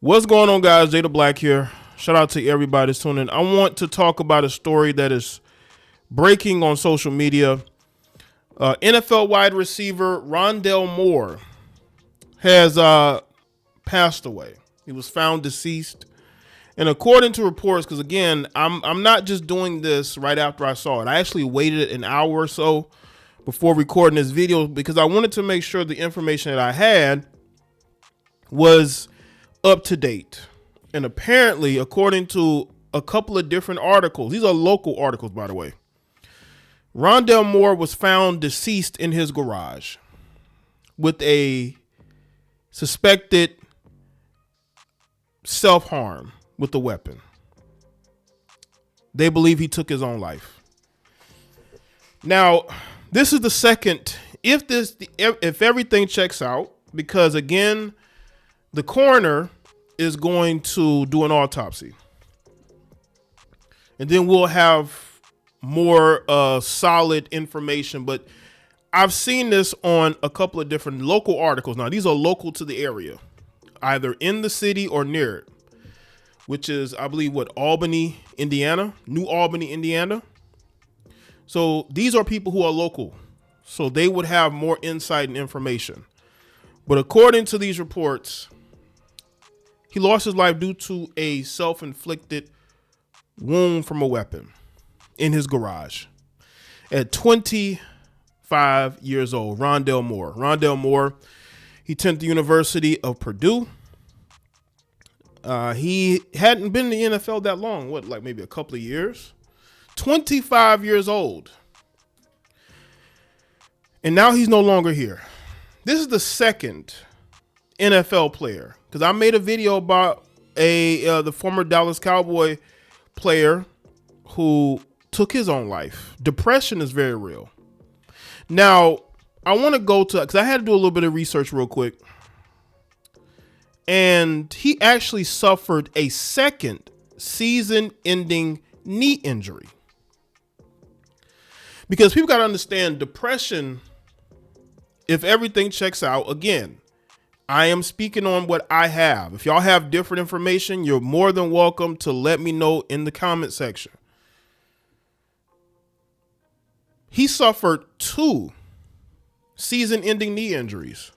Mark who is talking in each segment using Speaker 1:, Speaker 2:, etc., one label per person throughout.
Speaker 1: What's going on, guys? Jay the Black here. Shout out to everybody that's tuning in. I want to talk about a story that is breaking on social media. NFL wide receiver Rondale Moore has passed away. He was found deceased. And according to reports, because again, I'm not just doing this right after I saw it. I actually waited an hour or so before recording this video because I wanted to make sure the information that I had was up to date. And apparently, according to a couple of different articles, these are local articles, by the way, Rondale Moore was found deceased in his garage with a suspected self-harm with a weapon. They believe he took his own life. Now, this is the second, if everything checks out, because again, the coroner is going to do an autopsy. And then we'll have more solid information. But I've seen this on a couple of different local articles. Now, these are local to the area, either in the city or near it, which is, I believe, Albany, Indiana, New Albany, Indiana. So these are people who are local. So they would have more insight and information. But according to these reports, he lost his life due to a self-inflicted wound from a weapon in his garage at 25 years old. Rondale Moore, he attended the University of Purdue. He hadn't been in the NFL that long, maybe a couple of years. 25 years old. And now he's no longer here. This is the second NFL player, because I made a video about the former Dallas Cowboy player who took his own life. Depression is very real. Now, I want to go to, because I had to do a little bit of research real quick. And he actually suffered a second season-ending knee injury. Because people got to understand, depression, if everything checks out, again, I am speaking on what I have. If y'all have different information, you're more than welcome to let me know in the comment section. He suffered 2 season-ending knee injuries.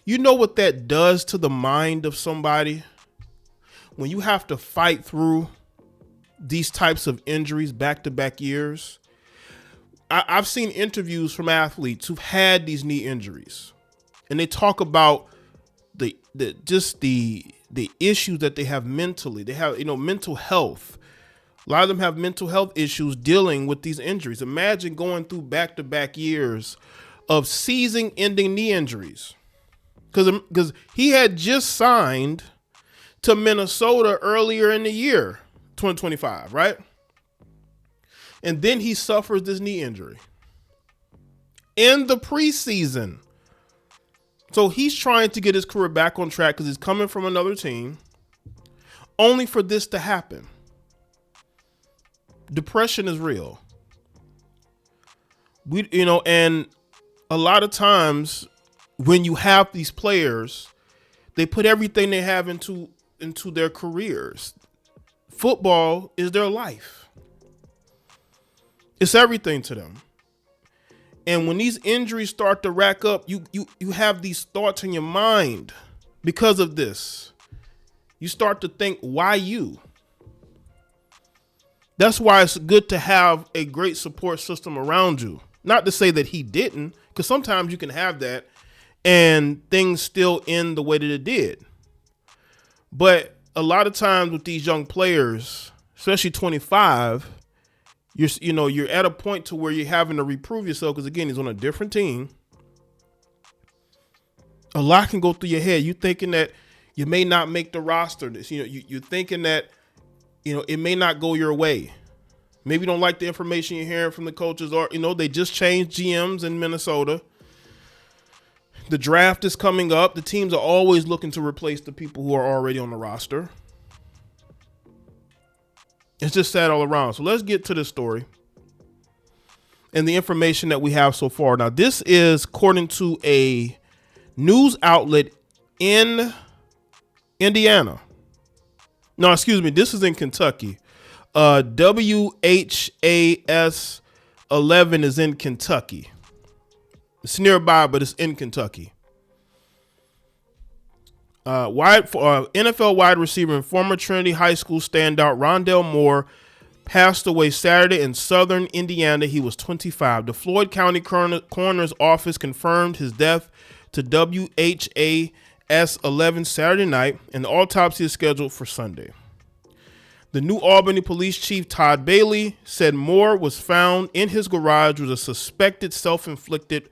Speaker 1: You know what that does to the mind of somebody when you have to fight through these types of injuries back-to-back years? I've seen interviews from athletes who've had these knee injuries, and they talk about the issues that they have mentally. They have, mental health. A lot of them have mental health issues dealing with these injuries. Imagine going through back-to-back years of season-ending knee injuries. Because he had just signed to Minnesota earlier in the year, 2025, right? And then he suffers this knee injury in the preseason. So he's trying to get his career back on track because he's coming from another team, only for this to happen. Depression is real. And a lot of times when you have these players, they put everything they have into their careers. Football is their life. It's everything to them. And when these injuries start to rack up, you have these thoughts in your mind because of this. You start to think, why you? That's why it's good to have a great support system around you. Not to say that he didn't, because sometimes you can have that and things still end the way that it did. But a lot of times with these young players, especially 25, you're at a point to where you're having to reprove yourself because, again, he's on a different team. A lot can go through your head. You're thinking that you may not make the roster. You're thinking that, it may not go your way. Maybe you don't like the information you're hearing from the coaches, or, they just changed GMs in Minnesota. The draft is coming up. The teams are always looking to replace the people who are already on the roster. It's just sad all around. So let's get to this story and the information that we have so far. Now, this is according to a news outlet in Indiana. No, excuse me. This is in Kentucky. WHAS 11 is in Kentucky. It's nearby, but it's in Kentucky. NFL wide receiver and former Trinity High School standout Rondale Moore passed away Saturday in southern Indiana. He was 25. The Floyd County Coroner's Office confirmed his death to WHAS 11 Saturday night, and the autopsy is scheduled for Sunday. The New Albany Police Chief Todd Bailey said Moore was found in his garage with a suspected self-inflicted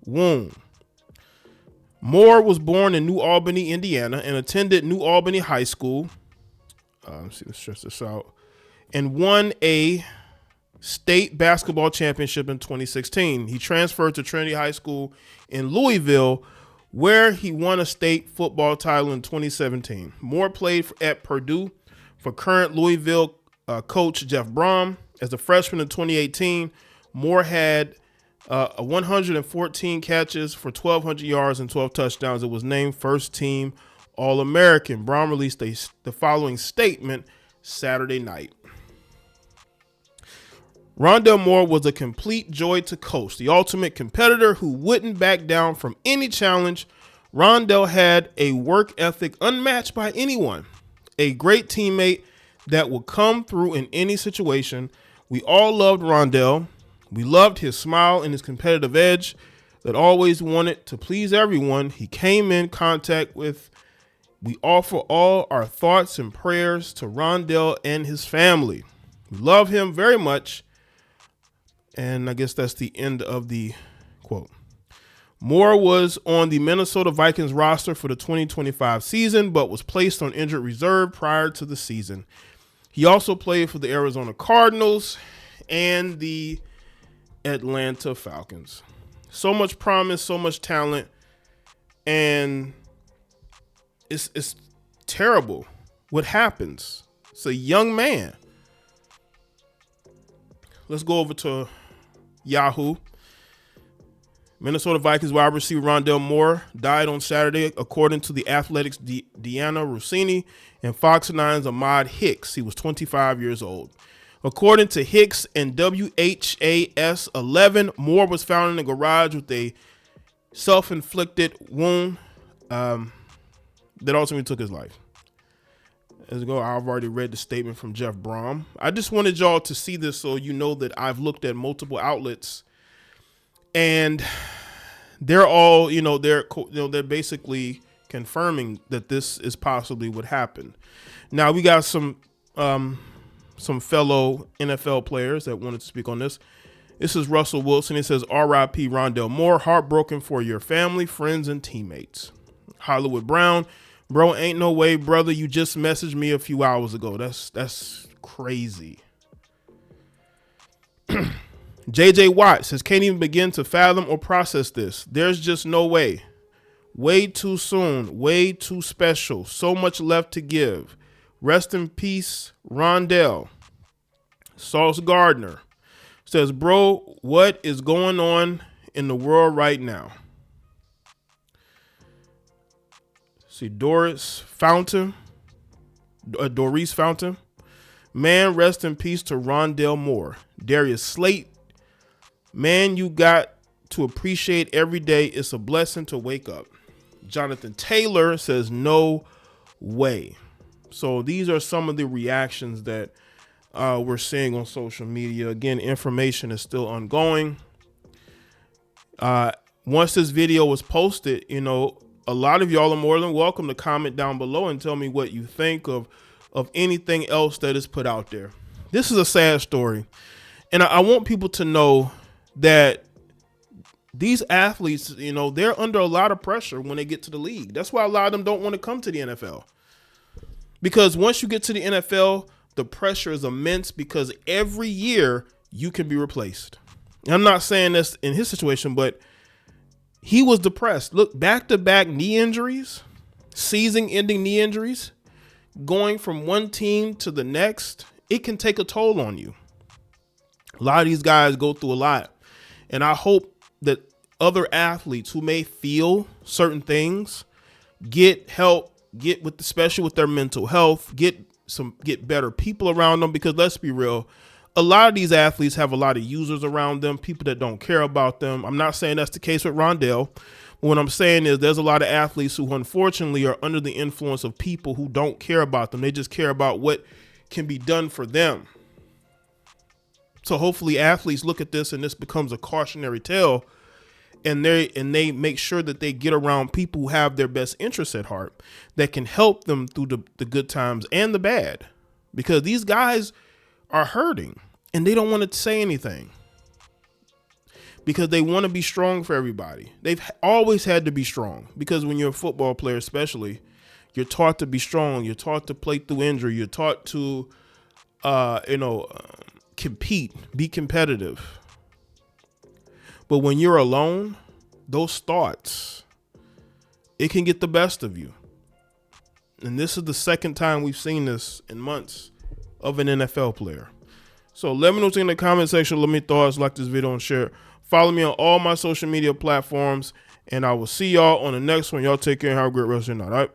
Speaker 1: wound. Moore was born in New Albany, Indiana, and attended New Albany High School. Let's stress this out. And won a state basketball championship in 2016. He transferred to Trinity High School in Louisville, where he won a state football title in 2017. Moore played at Purdue for current Louisville coach Jeff Brom. As a freshman in 2018, Moore had 114 catches for 1,200 yards and 12 touchdowns. It was named first team All-American. Brom released the following statement Saturday night. Rondale Moore was a complete joy to coach, the ultimate competitor who wouldn't back down from any challenge. Rondale had a work ethic unmatched by anyone, a great teammate that would come through in any situation. We all loved Rondale. We loved his smile and his competitive edge that always wanted to please everyone he came in contact with. We offer all our thoughts and prayers to Rondale and his family. We love him very much. And I guess that's the end of the quote. Moore was on the Minnesota Vikings roster for the 2025 season, but was placed on injured reserve prior to the season. He also played for the Arizona Cardinals and the Atlanta Falcons. So much promise, so much talent, and it's terrible what happens. It's a young man. Let's go over to Yahoo. Minnesota Vikings wide receiver Rondale Moore died on Saturday, according to the Athletic's Deanna Rossini and Fox 9's Ahmad Hicks. He was 25 years old. According to Hicks and WHAS 11, Moore was found in the garage with a self-inflicted wound that ultimately took his life. As ago, I've already read the statement from Jeff Brom. I just wanted y'all to see this so you know that I've looked at multiple outlets, and they're all, they're basically confirming that this is possibly what happened. Now we got some fellow NFL players that wanted to speak on this. This is Russell Wilson. He says, "R.I.P. Rondale Moore. Heartbroken for your family, friends, and teammates." Hollywood Brown. "Bro, ain't no way, brother. You just messaged me a few hours ago. That's crazy." JJ Watt says, "Can't even begin to fathom or process this. There's just no way. Way too soon. Way too special. So much left to give. Rest in peace, Rondale." Sauce Gardner says, "Bro, what is going on in the world right now?" See, Doris Fountain. "Man, rest in peace to Rondale Moore." Darius Slate. "Man, you got to appreciate every day. It's a blessing to wake up." Jonathan Taylor says, "No way." So these are some of the reactions that we're seeing on social media. Again, information is still ongoing. Once this video was posted, a lot of y'all are more than welcome to comment down below and tell me what you think of anything else that is put out there. This is a sad story. And I want people to know that these athletes, they're under a lot of pressure when they get to the league. That's why a lot of them don't want to come to the NFL. Because once you get to the NFL, the pressure is immense because every year you can be replaced. And I'm not saying this in his situation, but he was depressed. Look, back-to-back knee injuries, season-ending knee injuries, going from one team to the next, it can take a toll on you. A lot of these guys go through a lot. And I hope that other athletes who may feel certain things get help get with, especially with their mental health, get better people around them, because let's be real, a lot of these athletes have a lot of users around them, people that don't care about them. I'm not saying that's the case with Rondale. What I'm saying is there's a lot of athletes who unfortunately are under the influence of people who don't care about them. They just care about what can be done for them. So hopefully athletes look at this and this becomes a cautionary tale, and they make sure that they get around people who have their best interests at heart, that can help them through the good times and the bad, because these guys are hurting and they don't want to say anything because they want to be strong for everybody. They've always had to be strong, because when you're a football player especially, you're taught to be strong, you're taught to play through injury, you're taught to compete, be competitive. But when you're alone, those thoughts, it can get the best of you. And this is the second time we've seen this in months of an NFL player. So let me know in the comment section. Let me thoughts, like this video and share. Follow me on all my social media platforms, and I will see y'all on the next one. Y'all take care and have a great rest of your night. All right?